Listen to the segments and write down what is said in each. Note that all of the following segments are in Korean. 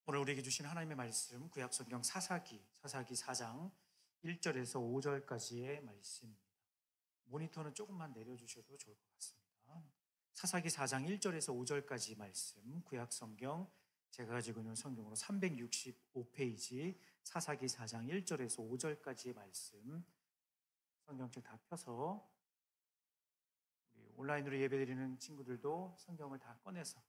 오늘 우리에게 주신 하나님의 말씀 구약성경 사사기 4장 1절에서 5절까지의 말씀입니다. 모니터는 조금만 내려주셔도 좋을 것 같습니다. 사사기 4장 1절에서 5절까지 말씀 구약성경 제가 가지고 있는 성경으로 365페이지 사사기 4장 1절에서 5절까지의 말씀 성경책 다 펴서 우리 온라인으로 예배드리는 친구들도 성경을 다 꺼내서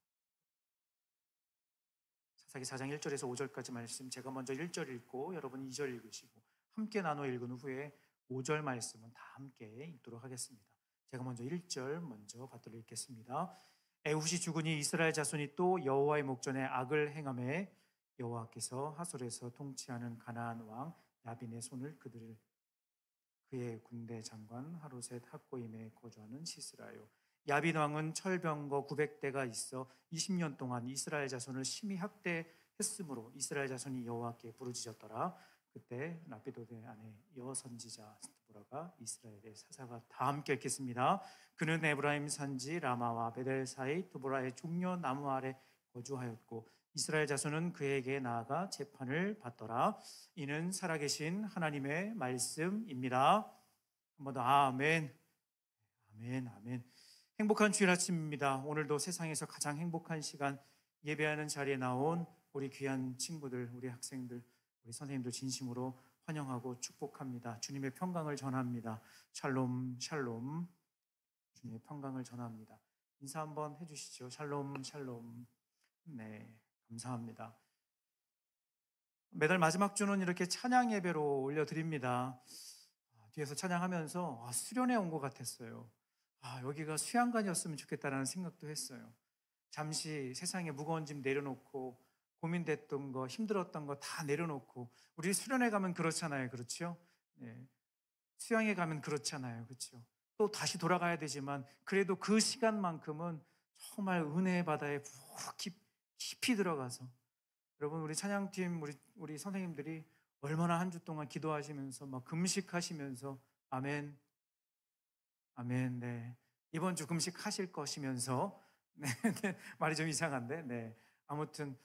사사기 4장 1절에서 5절까지 말씀 제가 먼저 1절 읽고 여러분 2절 읽으시고 함께 나눠 읽은 후에 5절 말씀은 다 함께 읽도록 하겠습니다. 제가 먼저 1절 먼저 받들어 읽겠습니다. 에훗이 죽으니 이스라엘 자손이 또 여호와의 목전에 악을 행하매 여호와께서 하솔에서 통치하는 가나안 왕 야빈의 손을 그의 군대 장관 하루셋 학고임에 거주하는 시스라요. 야빈 왕은 철병거 900대가 있어 20년 동안 이스라엘 자손을 심히 학대했으므로 이스라엘 자손이 여호와께 부르짖었더라. 그때 라피도의 아내 여선지자 스드보라가 이스라엘의 사사가 다 함께 읽겠습니다. 그는 에브라임 산지 라마와 베델 사이 드보라의 종려 나무 아래 거주하였고 이스라엘 자손은 그에게 나아가 재판을 받더라. 이는 살아계신 하나님의 말씀입니다. 한번 더 아멘. 아멘. 아멘. 행복한 주일 아침입니다. 오늘도 세상에서 가장 행복한 시간 예배하는 자리에 나온 우리 귀한 친구들, 우리 학생들, 우리 선생님들 진심으로 환영하고 축복합니다. 주님의 평강을 전합니다. 샬롬 샬롬. 주님의 평강을 전합니다. 인사 한번 해주시죠. 샬롬 샬롬. 네, 감사합니다. 매달 마지막 주는 이렇게 찬양 예배로 올려드립니다. 뒤에서 찬양하면서 수련회 온 것 같았어요. 여기가 수양관이었으면 좋겠다라는 생각도 했어요. 잠시 세상에 무거운 짐 내려놓고 고민됐던 거, 힘들었던 거 다 내려놓고 우리 수련회 가면 그렇잖아요. 그렇죠? 네. 수양에 가면 그렇잖아요. 그렇죠? 또 다시 돌아가야 되지만 그래도 그 시간만큼은 정말 은혜의 바다에 푹 깊이 들어가서 여러분 우리 찬양팀 우리 선생님들이 얼마나 한 주 동안 기도하시면서 막 금식하시면서 아멘 아멘. 네. 이번 주 금식하실 것이면서 네, 네. 말이 좀 이상한데 네. 아무튼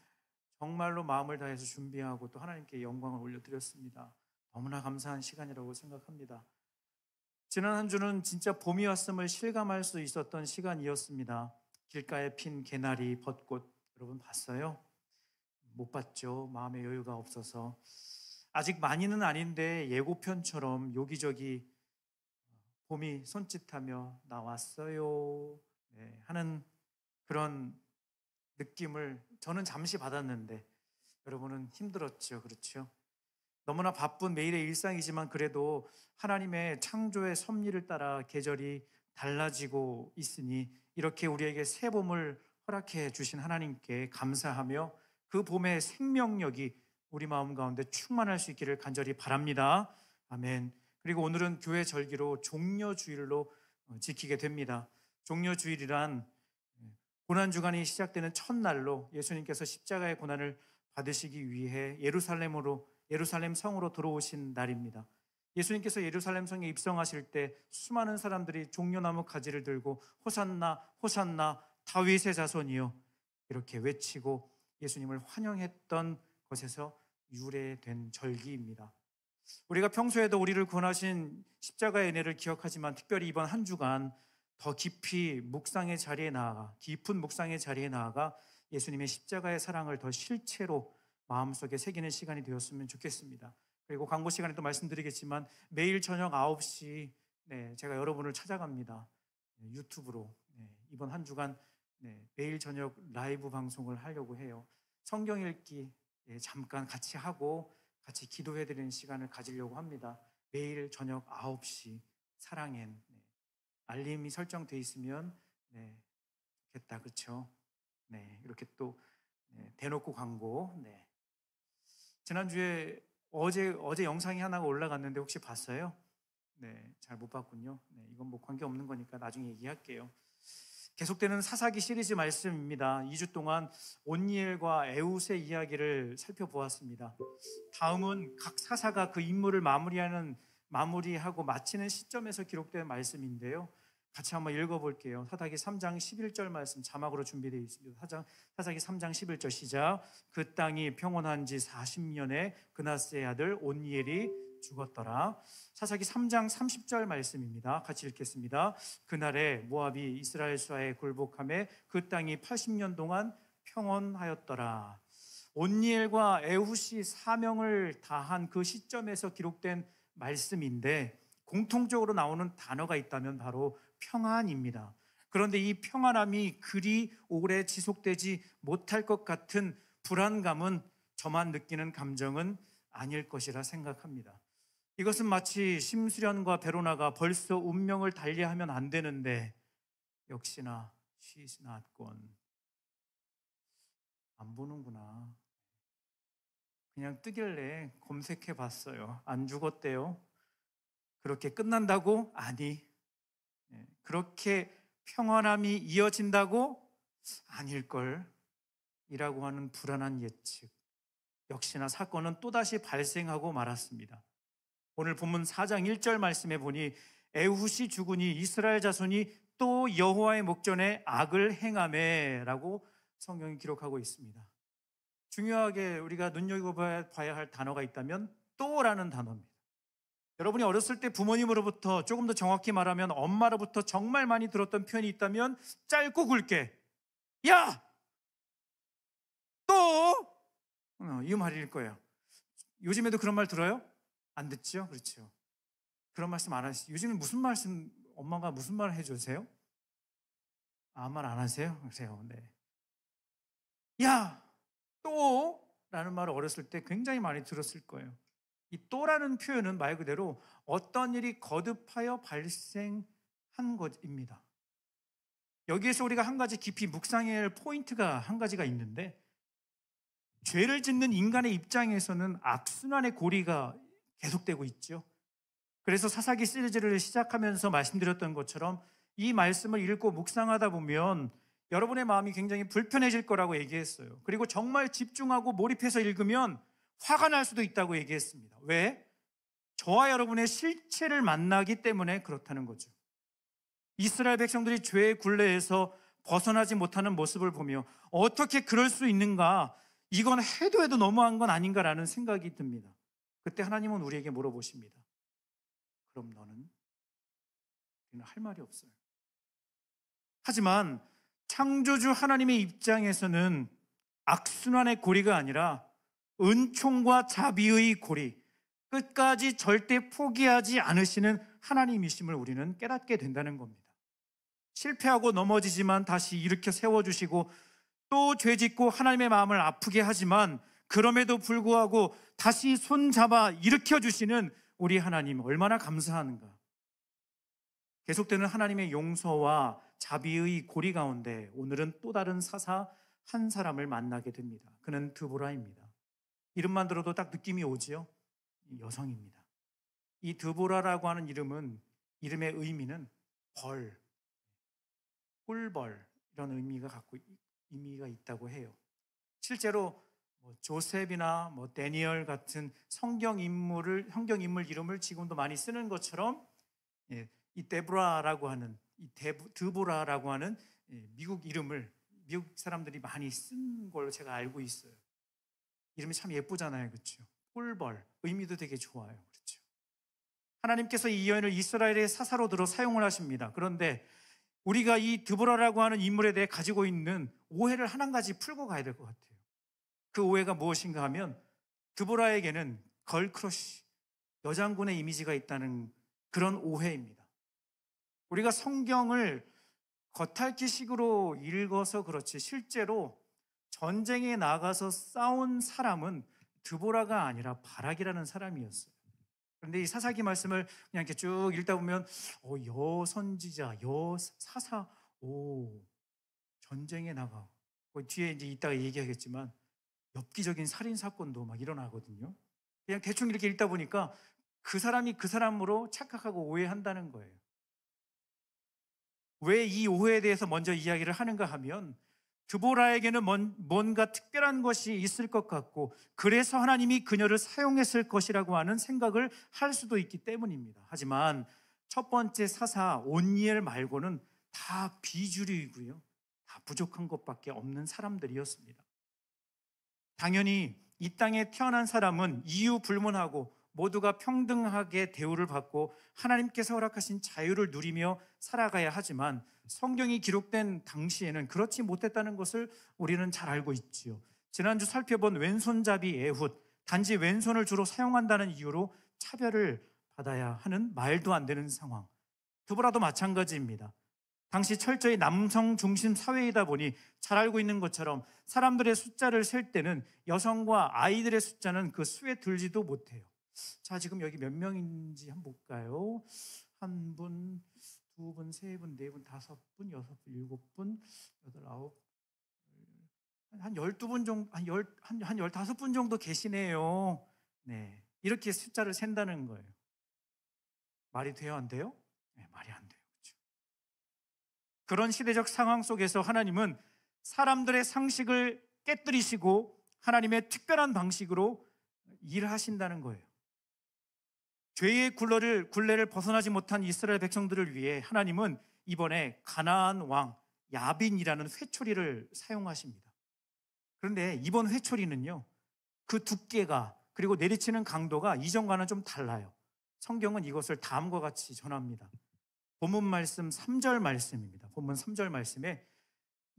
정말로 마음을 다해서 준비하고 또 하나님께 영광을 올려드렸습니다. 너무나 감사한 시간이라고 생각합니다. 지난 한 주는 진짜 봄이 왔음을 실감할 수 있었던 시간이었습니다. 길가에 핀 개나리, 벚꽃 여러분 봤어요? 못 봤죠. 마음의 여유가 없어서 아직 많이는 아닌데 예고편처럼 여기저기 봄이 손짓하며 나왔어요 하는 그런 느낌을 저는 잠시 받았는데 여러분은 힘들었죠. 그렇죠? 너무나 바쁜 매일의 일상이지만 그래도 하나님의 창조의 섭리를 따라 계절이 달라지고 있으니 이렇게 우리에게 새 봄을 허락해 주신 하나님께 감사하며 그 봄의 생명력이 우리 마음 가운데 충만할 수 있기를 간절히 바랍니다. 아멘. 그리고 오늘은 교회 절기로 종려주일로 지키게 됩니다. 종려주일이란 고난주간이 시작되는 첫날로 예수님께서 십자가의 고난을 받으시기 위해 예루살렘 성으로 들어오신 날입니다. 예수님께서 예루살렘 성에 입성하실 때 수많은 사람들이 종려나무 가지를 들고 호산나 호산나 다윗의 자손이요 이렇게 외치고 예수님을 환영했던 것에서 유래된 절기입니다. 우리가 평소에도 우리를 구원하신 십자가의 은혜를 기억하지만 특별히 이번 한 주간 더 깊은 묵상의 자리에 나아가 예수님의 십자가의 사랑을 더 실체로 마음속에 새기는 시간이 되었으면 좋겠습니다. 그리고 광고 시간에 또 말씀드리겠지만 매일 저녁 9시 제가 여러분을 찾아갑니다. 유튜브로 이번 한 주간 매일 저녁 라이브 방송을 하려고 해요. 성경 읽기 잠깐 같이 하고 같이 기도해드리는 시간을 가지려고 합니다. 매일 저녁 9시 사랑엔 알림이 설정돼 있으면 좋겠다. 그렇죠? 이렇게 또 대놓고 광고. 지난주에 어제 영상이 하나가 올라갔는데 혹시 봤어요? 잘 못 봤군요. 이건 뭐 관계없는 거니까 나중에 얘기할게요. 계속되는 사사기 시리즈 말씀입니다. 2주 동안 온니엘과 에훗의 이야기를 살펴보았습니다. 다음은 각 사사가 그 임무를 마무리하고 마치는 시점에서 기록된 말씀인데요. 같이 한번 읽어볼게요. 사사기 3장 11절 말씀 자막으로 준비되어 있습니다. 사사기 3장 11절 시작. 그 땅이 평온한 지 40년에 그나스의 아들 온니엘이 죽었더라. 사사기 3장 30절 말씀입니다. 같이 읽겠습니다. 그날에 모압이 이스라엘 수하에 굴복하며 그 땅이 80년 동안 평온하였더라. 온니엘과 에훗이 사명을 다한 그 시점에서 기록된 말씀인데 공통적으로 나오는 단어가 있다면 바로 평안입니다. 그런데 이 평안함이 그리 오래 지속되지 못할 것 같은 불안감은 저만 느끼는 감정은 아닐 것이라 생각합니다. 이것은 마치 심수련과 베로나가 벌써 운명을 달리하면 안 되는데 역시나 she's not gone. 안 보는구나. 그냥 뜨길래 검색해 봤어요. 안 죽었대요. 그렇게 끝난다고? 아니. 그렇게 평안함이 이어진다고? 아닐걸. 이라고 하는 불안한 예측. 역시나 사건은 또다시 발생하고 말았습니다. 오늘 본문 4장 1절 말씀에 보니 에훗이 죽으니 이스라엘 자손이 또 여호와의 목전에 악을 행하매라고 성경이 기록하고 있습니다. 중요하게 우리가 눈여겨봐야 할 단어가 있다면 또라는 단어입니다. 여러분이 어렸을 때 부모님으로부터, 조금 더 정확히 말하면 엄마로부터 정말 많이 들었던 표현이 있다면 짧고 굵게 야! 또! 이 말일 거예요. 요즘에도 그런 말 들어요? 안 듣죠? 그렇죠. 그런 말씀 안 하시죠? 요즘에 무슨 말씀, 엄마가 무슨 말 해주세요? 아무 말 안 하세요? 그래요. 네. 야! 또! 라는 말을 어렸을 때 굉장히 많이 들었을 거예요. 이 또라는 표현은 말 그대로 어떤 일이 거듭하여 발생한 것입니다. 여기에서 우리가 한 가지 깊이 묵상해야 할 포인트가 한 가지가 있는데, 죄를 짓는 인간의 입장에서는 악순환의 고리가 계속되고 있죠. 그래서 사사기 시리즈를 시작하면서 말씀드렸던 것처럼 이 말씀을 읽고 묵상하다 보면 여러분의 마음이 굉장히 불편해질 거라고 얘기했어요. 그리고 정말 집중하고 몰입해서 읽으면 화가 날 수도 있다고 얘기했습니다. 왜? 저와 여러분의 실체를 만나기 때문에 그렇다는 거죠. 이스라엘 백성들이 죄의 굴레에서 벗어나지 못하는 모습을 보며 어떻게 그럴 수 있는가, 이건 해도 너무한 건 아닌가라는 생각이 듭니다. 그때 하나님은 우리에게 물어보십니다. 그럼 너는? 우리는 할 말이 없어요. 하지만 창조주 하나님의 입장에서는 악순환의 고리가 아니라 은총과 자비의 고리, 끝까지 절대 포기하지 않으시는 하나님이심을 우리는 깨닫게 된다는 겁니다. 실패하고 넘어지지만 다시 일으켜 세워주시고 또 죄짓고 하나님의 마음을 아프게 하지만 그럼에도 불구하고 다시 손잡아 일으켜주시는 우리 하나님, 얼마나 감사한가. 계속되는 하나님의 용서와 자비의 고리 가운데 오늘은 또 다른 사사 한 사람을 만나게 됩니다. 그는 드보라입니다. 이름만 들어도 딱 느낌이 오지요? 여성입니다. 이 드보라라고 하는 이름은, 이름의 의미는 벌, 꿀벌, 이런 의미가 있다고 해요. 실제로 조셉이나 데니엘 같은 성경 인물 이름을 지금도 많이 쓰는 것처럼 이 데보라라고 하는, 이 드보라라고 하는 미국 이름을 미국 사람들이 많이 쓴 걸로 제가 알고 있어요. 이름이 참 예쁘잖아요, 그렇죠? 꿀벌, 의미도 되게 좋아요, 그렇죠? 하나님께서 이 여인을 이스라엘의 사사로 들어 사용을 하십니다. 그런데 우리가 이 드보라라고 하는 인물에 대해 가지고 있는 오해를 한 가지 풀고 가야 될 것 같아요. 그 오해가 무엇인가 하면 드보라에게는 걸크러쉬, 여장군의 이미지가 있다는 그런 오해입니다. 우리가 성경을 겉핥기식으로 읽어서 그렇지 실제로 전쟁에 나가서 싸운 사람은 드보라가 아니라 바락이라는 사람이었어요. 그런데 이 사사기 말씀을 그냥 이렇게 쭉 읽다 보면 여선지자, 여사사, 전쟁에 나가. 뒤에 이제 이따가 얘기하겠지만 엽기적인 살인 사건도 막 일어나거든요. 그냥 대충 이렇게 읽다 보니까 그 사람이 그 사람으로 착각하고 오해한다는 거예요. 왜 이 오해에 대해서 먼저 이야기를 하는가 하면 드보라에게는 뭔가 특별한 것이 있을 것 같고 그래서 하나님이 그녀를 사용했을 것이라고 하는 생각을 할 수도 있기 때문입니다. 하지만 첫 번째 사사 온니엘 말고는 다 비주류이고요, 다 부족한 것밖에 없는 사람들이었습니다. 당연히 이 땅에 태어난 사람은 이유 불문하고 모두가 평등하게 대우를 받고 하나님께서 허락하신 자유를 누리며 살아가야 하지만, 성경이 기록된 당시에는 그렇지 못했다는 것을 우리는 잘 알고 있지요. 지난주 살펴본 왼손잡이 에훗, 단지 왼손을 주로 사용한다는 이유로 차별을 받아야 하는 말도 안 되는 상황. 드보라도 마찬가지입니다. 당시 철저히 남성 중심 사회이다 보니 잘 알고 있는 것처럼 사람들의 숫자를 셀 때는 여성과 아이들의 숫자는 그 수에 들지도 못해요. 자, 지금 여기 몇 명인지 한번 볼까요? 한 분, 두 분, 세 분, 네 분, 다섯 분, 여섯 분, 일곱 분, 여덟, 아홉, 한 12분 정도, 한 15분 정도 계시네요. 네, 이렇게 숫자를 센다는 거예요. 말이 돼요, 안 돼요? 네, 말이 안 돼요. 그렇죠? 그런 시대적 상황 속에서 하나님은 사람들의 상식을 깨뜨리시고 하나님의 특별한 방식으로 일하신다는 거예요. 죄의 굴레를 벗어나지 못한 이스라엘 백성들을 위해 하나님은 이번에 가나안 왕 야빈이라는 회초리를 사용하십니다. 그런데 이번 회초리는요, 그 두께가 그리고 내리치는 강도가 이전과는 좀 달라요. 성경은 이것을 다음과 같이 전합니다. 본문 말씀 3절 말씀입니다. 본문 3절 말씀에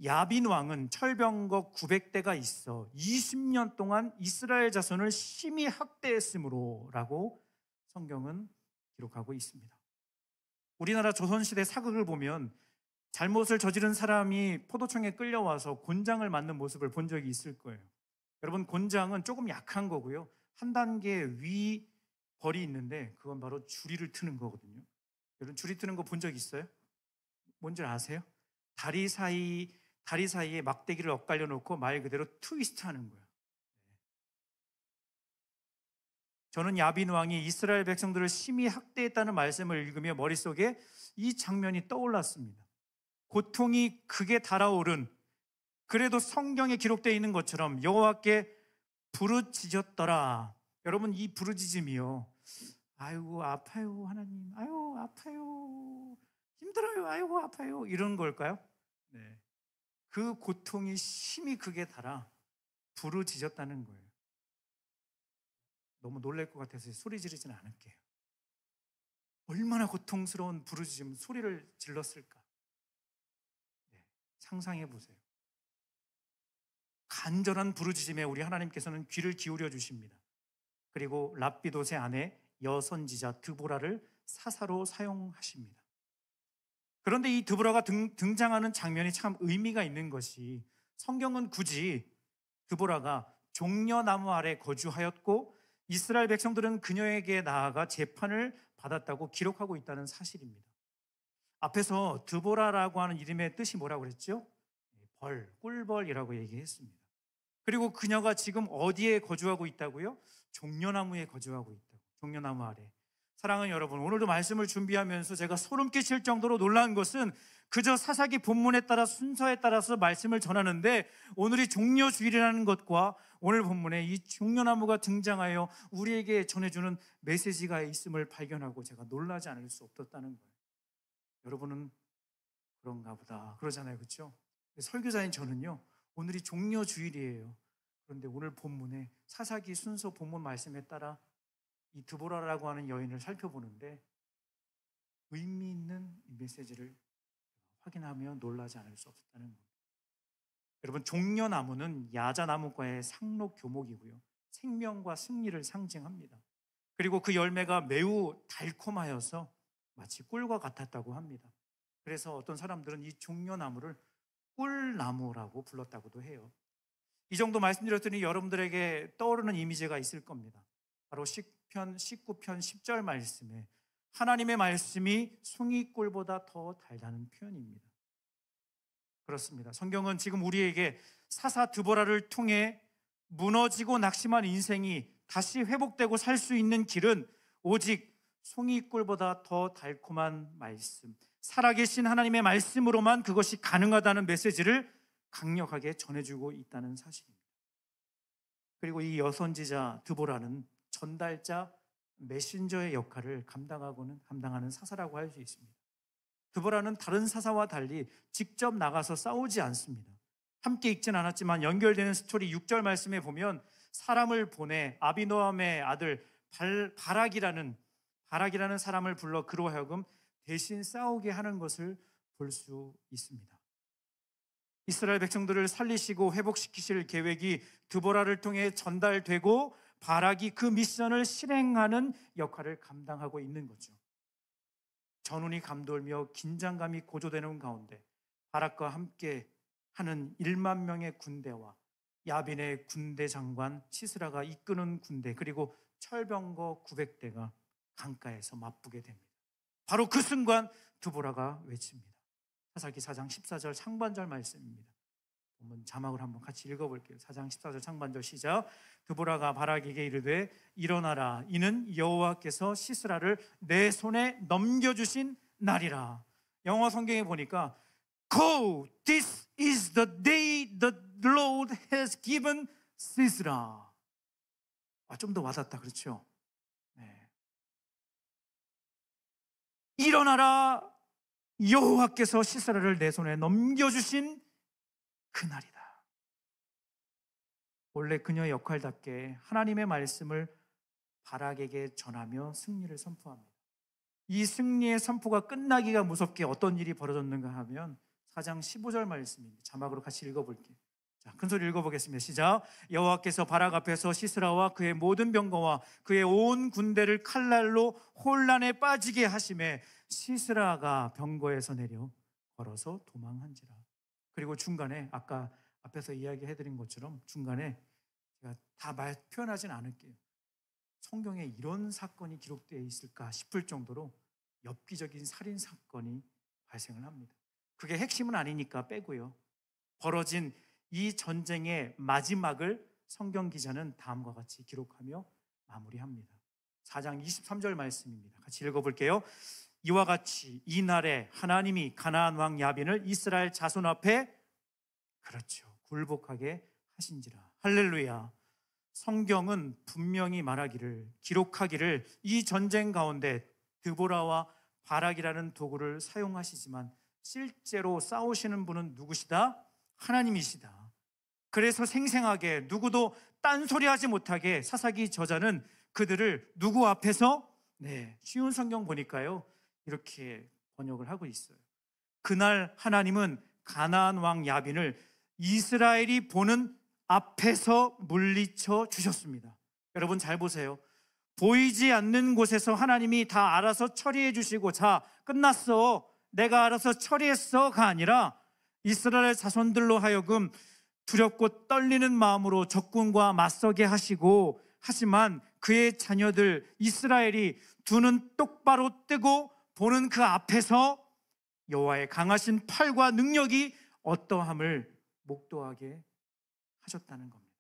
야빈 왕은 철병거 900대가 있어 20년 동안 이스라엘 자손을 심히 학대했으므로 라고 성경은 기록하고 있습니다. 우리나라 조선시대 사극을 보면 잘못을 저지른 사람이 포도청에 끌려와서 곤장을 맞는 모습을 본 적이 있을 거예요. 여러분, 곤장은 조금 약한 거고요, 한 단계 위 벌이 있는데 그건 바로 주리를 트는 거거든요. 여러분, 주리 트는 거 본 적 있어요? 뭔지 아세요? 다리 사이에 막대기를 엇갈려 놓고 말 그대로 트위스트 하는 거예요. 저는 야빈 왕이 이스라엘 백성들을 심히 학대했다는 말씀을 읽으며 머릿속에 이 장면이 떠올랐습니다. 고통이 극에 달아오른, 그래도 성경에 기록되어 있는 것처럼 여호와께 부르짖었더라. 여러분, 이 부르짖음이요, 아이고 아파요 하나님, 아유 아파요, 힘들어요, 아이고 아파요, 이런 걸까요? 네. 그 고통이 심히 극에 달아 부르짖었다는 거예요. 너무 놀랄 것 같아서 소리 지르지는 않을게요. 얼마나 고통스러운 부르짖음, 소리를 질렀을까? 네, 상상해 보세요. 간절한 부르짖음에 우리 하나님께서는 귀를 기울여 주십니다. 그리고 랍비돗의 아내 여선지자 드보라를 사사로 사용하십니다. 그런데 이 드보라가 등장하는 장면이 참 의미가 있는 것이, 성경은 굳이 드보라가 종려나무 아래 거주하였고 이스라엘 백성들은 그녀에게 나아가 재판을 받았다고 기록하고 있다는 사실입니다. 앞에서 드보라라고 하는 이름의 뜻이 뭐라고 그랬죠? 꿀벌이라고 얘기했습니다. 그리고 그녀가 지금 어디에 거주하고 있다고요? 종려나무에 거주하고 있다고. 종려나무 아래. 사랑하는 여러분, 오늘도 말씀을 준비하면서 제가 소름 끼칠 정도로 놀라운 것은 그저 사사기 본문에 따라 순서에 따라서 말씀을 전하는데, 오늘이 종려주일이라는 것과 오늘 본문에 이 종려나무가 등장하여 우리에게 전해주는 메시지가 있음을 발견하고 제가 놀라지 않을 수 없었다는 거예요. 여러분은 그런가 보다 그러잖아요, 그렇죠? 설교자인 저는요, 오늘이 종려주일이에요. 그런데 오늘 본문에 사사기 순서 본문 말씀에 따라 이 드보라라고 하는 여인을 살펴보는데 의미 있는 이 메시지를 확인하며 놀라지 않을 수 없었다는 겁니다. 여러분, 종려나무는 야자나무과의 상록 교목이고요, 생명과 승리를 상징합니다. 그리고 그 열매가 매우 달콤하여서 마치 꿀과 같았다고 합니다. 그래서 어떤 사람들은 이 종려나무를 꿀나무라고 불렀다고도 해요. 이 정도 말씀드렸더니 여러분들에게 떠오르는 이미지가 있을 겁니다. 바로 시편 19편 10절 말씀에 하나님의 말씀이 송이꿀보다 더 달다는 표현입니다. 그렇습니다. 성경은 지금 우리에게 사사 드보라를 통해 무너지고 낙심한 인생이 다시 회복되고 살 수 있는 길은 오직 송이꿀보다 더 달콤한 말씀, 살아계신 하나님의 말씀으로만 그것이 가능하다는 메시지를 강력하게 전해주고 있다는 사실입니다. 그리고 이 여선지자 드보라는 전달자 메신저의 역할을 감당하는 사사라고 할 수 있습니다. 드보라는 다른 사사와 달리 직접 나가서 싸우지 않습니다. 함께 읽진 않았지만 연결되는 스토리 6절 말씀에 보면 사람을 보내 아비노함의 아들 바락이라는 사람을 불러 그로 하여금 대신 싸우게 하는 것을 볼 수 있습니다. 이스라엘 백성들을 살리시고 회복시키실 계획이 드보라를 통해 전달되고 바락이 그 미션을 실행하는 역할을 감당하고 있는 거죠. 전운이 감돌며 긴장감이 고조되는 가운데 바락과 함께 하는 1만 명의 군대와 야빈의 군대 장관 시스라가 이끄는 군대 그리고 철병거 900대가 강가에서 맞붙게 됩니다. 바로 그 순간 드보라가 외칩니다. 사사기 4장 14절 상반절 말씀입니다. 한번 자막을 한번 같이 읽어볼게요. 4장 14절 상반절 시작. 드보라가 바락에게 이르되 일어나라, 이는 여호와께서 시스라를 내 손에 넘겨주신 날이라. 영어 성경에 보니까 Go, this is the day the Lord has given Sisera. 좀 더 와닿다, 그렇죠? 네. 일어나라, 여호와께서 시스라를 내 손에 넘겨주신 그날이다. 원래 그녀의 역할답게 하나님의 말씀을 바락에게 전하며 승리를 선포합니다. 이 승리의 선포가 끝나기가 무섭게 어떤 일이 벌어졌는가 하면 4장 15절 말씀입니다. 자막으로 같이 읽어볼게요. 자, 큰 소리 읽어보겠습니다. 시작. 여호와께서 바락 앞에서 시스라와 그의 모든 병거와 그의 온 군대를 칼날로 혼란에 빠지게 하심에 시스라가 병거에서 내려 걸어서 도망한지라. 그리고 중간에 아까 앞에서 이야기해드린 것처럼 중간에 제가 다 표현하진 않을게요. 성경에 이런 사건이 기록되어 있을까 싶을 정도로 엽기적인 살인 사건이 발생을 합니다. 그게 핵심은 아니니까 빼고요. 벌어진 이 전쟁의 마지막을 성경 기자는 다음과 같이 기록하며 마무리합니다. 4장 23절 말씀입니다. 같이 읽어볼게요. 이와 같이 이날에 하나님이 가나안 왕 야빈을 이스라엘 자손 앞에 그렇죠, 굴복하게 하신지라. 할렐루야. 성경은 분명히 기록하기를 이 전쟁 가운데 드보라와 바락이라는 도구를 사용하시지만 실제로 싸우시는 분은 누구시다? 하나님이시다. 그래서 생생하게 누구도 딴소리하지 못하게 사사기 저자는 그들을 누구 앞에서 쉬운 성경 보니까요 이렇게 번역을 하고 있어요. 그날 하나님은 가나안 왕 야빈을 이스라엘이 보는 앞에서 물리쳐 주셨습니다. 여러분 잘 보세요. 보이지 않는 곳에서 하나님이 다 알아서 처리해 주시고 자 끝났어, 내가 알아서 처리했어가 아니라 이스라엘 자손들로 하여금 두렵고 떨리는 마음으로 적군과 맞서게 하시고, 하지만 그의 자녀들 이스라엘이 두 눈 똑바로 뜨고 보는 그 앞에서 여호와의 강하신 팔과 능력이 어떠함을 목도하게 하셨다는 겁니다.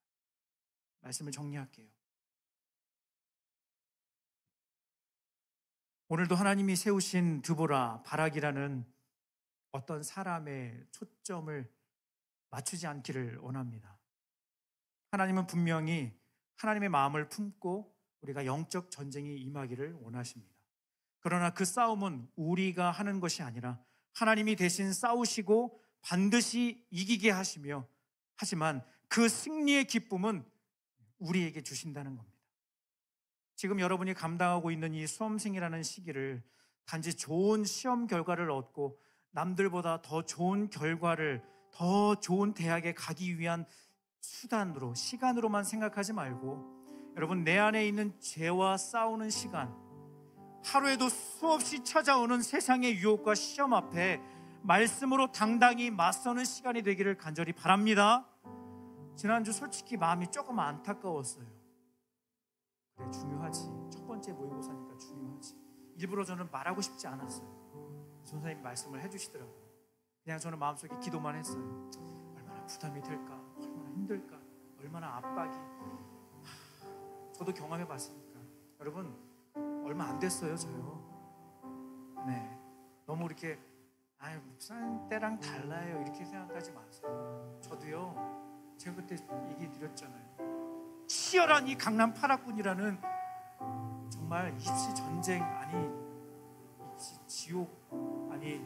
말씀을 정리할게요. 오늘도 하나님이 세우신 드보라, 바락이라는 어떤 사람의 초점을 맞추지 않기를 원합니다. 하나님은 분명히 하나님의 마음을 품고 우리가 영적 전쟁이 임하기를 원하십니다. 그러나 그 싸움은 우리가 하는 것이 아니라 하나님이 대신 싸우시고 반드시 이기게 하시며, 하지만 그 승리의 기쁨은 우리에게 주신다는 겁니다. 지금 여러분이 감당하고 있는 이 수험생이라는 시기를 단지 좋은 시험 결과를 얻고 남들보다 더 좋은 결과를, 더 좋은 대학에 가기 위한 수단으로, 시간으로만 생각하지 말고, 여러분 내 안에 있는 죄와 싸우는 시간, 하루에도 수없이 찾아오는 세상의 유혹과 시험 앞에 말씀으로 당당히 맞서는 시간이 되기를 간절히 바랍니다. 지난주 솔직히 마음이 조금 안타까웠어요. 그래, 중요하지. 첫 번째 모의고사니까 중요하지. 일부러 저는 말하고 싶지 않았어요. 선생님이 말씀을 해주시더라고요. 그냥 저는 마음속에 기도만 했어요. 얼마나 부담이 될까, 얼마나 힘들까, 얼마나 압박이. 저도 경험해봤으니까. 여러분 얼마 안 됐어요, 저요. 네, 너무 이렇게 목사님 때랑 달라요 이렇게 생각하지 마세요. 저도요, 제가 그때 얘기 드렸잖아요. 치열한 이 강남 8학군이라는 정말 정말 입시 전쟁 아니 입시 지옥 아니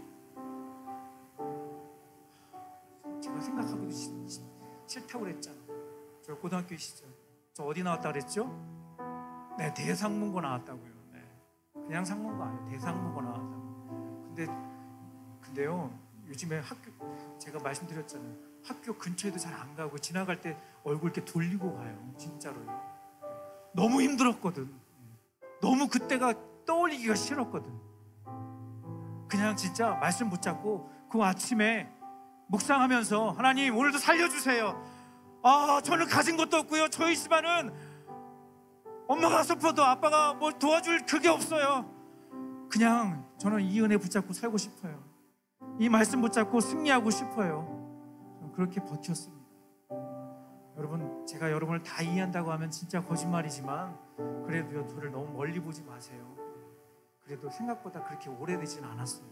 제가 생각하기도 싫다고 그랬잖아요. 저 고등학교 시절 저 어디 나왔다 그랬죠? 네, 대상문고 나왔다고요. 네. 그냥 상문고 아니에요. 대상문고 나왔다고. 근데요 요즘에 제가 말씀드렸잖아요. 학교 근처에도 잘 안 가고 지나갈 때 얼굴 이렇게 돌리고 가요. 진짜로요. 너무 힘들었거든. 너무 그때가 떠올리기가 싫었거든. 그냥 진짜 말씀 붙잡고 그 아침에 묵상하면서 하나님 오늘도 살려주세요. 저는 가진 것도 없고요. 저희 집안은 엄마가 슬퍼도 아빠가 뭘 도와줄 그게 없어요. 그냥 저는 이 은혜 붙잡고 살고 싶어요. 이 말씀 붙잡고 승리하고 싶어요. 그렇게 버텼습니다. 여러분, 제가 여러분을 다 이해한다고 하면 진짜 거짓말이지만 그래도요, 저를 너무 멀리 보지 마세요. 그래도 생각보다 그렇게 오래되진 않았어요.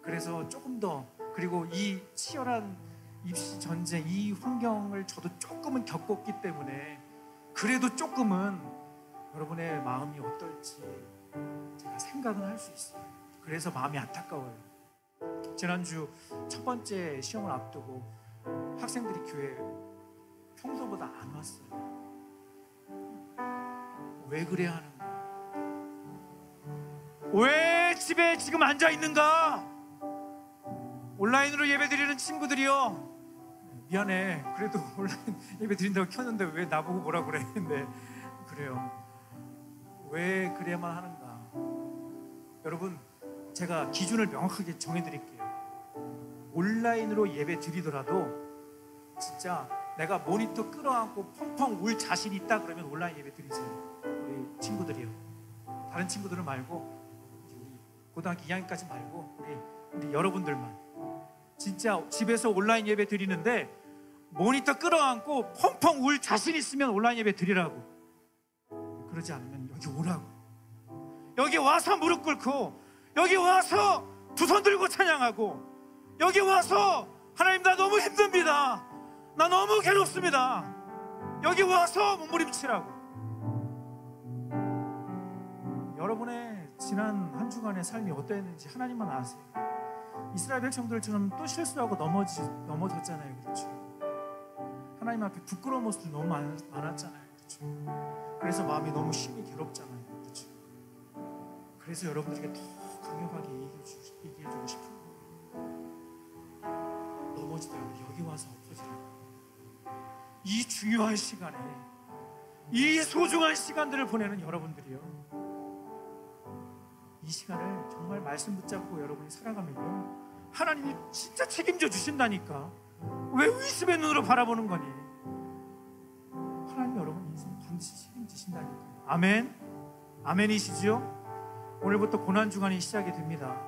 그래서 조금 더, 그리고 이 치열한 입시 전쟁, 이 환경을 저도 조금은 겪었기 때문에 그래도 조금은 여러분의 마음이 어떨지 제가 생각은 할 수 있어요. 그래서 마음이 안타까워요. 지난주 첫 번째 시험을 앞두고 학생들이 교회에 평소보다 안 왔어요. 왜 그래야 하는가? 왜 집에 지금 앉아 있는가? 온라인으로 예배 드리는 친구들이요, 미안해, 그래도 온라인 예배 드린다고 켰는데 왜 나보고 뭐라 그래? 근데 그래요. 왜 그래야만 하는가? 여러분, 제가 기준을 명확하게 정해드릴게요. 온라인으로 예배 드리더라도 진짜 내가 모니터 끌어안고 펑펑 울 자신 있다 그러면 온라인 예배 드리세요. 우리 친구들이요. 다른 친구들은 말고, 우리 고등학교 2학년까지 말고 우리 여러분들만 진짜 집에서 온라인 예배 드리는데 모니터 끌어안고 펑펑 울 자신 있으면 온라인 예배 드리라고. 그러지 않으면 여기 오라고. 여기 와서 무릎 꿇고, 여기 와서 두 손 들고 찬양하고, 여기 와서 하나님 나 너무 힘듭니다, 나 너무 괴롭습니다, 여기 와서 몸부림치라고. 여러분의 지난 한 주간의 삶이 어떠했는지 하나님만 아세요. 이스라엘 백성들처럼 또 실수하고 넘어졌잖아요. 그렇죠? 하나님 앞에 부끄러운 모습도 너무 많았잖아요. 그렇죠? 그래서 마음이 너무 심히 괴롭잖아요. 그렇죠? 그래서 여러분들에게 더 강력하게 얘기해주고 싶은 거예요. 넘어지더라도 여기 와서 엎어지라고. 이 중요한 시간에, 이 소중한 시간들을 보내는 여러분들이요, 이 시간을 정말 말씀 붙잡고 여러분이 살아가면요, 하나님이 진짜 책임져 주신다니까. 왜 의심의 눈으로 바라보는 거니? 하나님 여러분 인생 반드시 책임지신다니까요. 아멘. 아멘이시죠? 오늘부터 고난주간이 시작이 됩니다.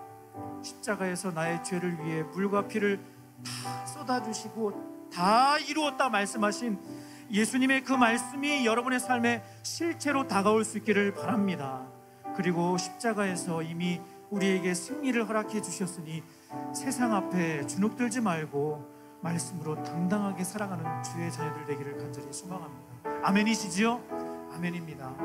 십자가에서 나의 죄를 위해 물과 피를 다 쏟아주시고 다 이루었다 말씀하신 예수님의 그 말씀이 여러분의 삶에 실체로 다가올 수 있기를 바랍니다. 그리고 십자가에서 이미 우리에게 승리를 허락해 주셨으니 세상 앞에 주눅들지 말고 말씀으로 당당하게 살아가는 주의 자녀들 되기를 간절히 소망합니다. 아멘이시지요? 아멘입니다.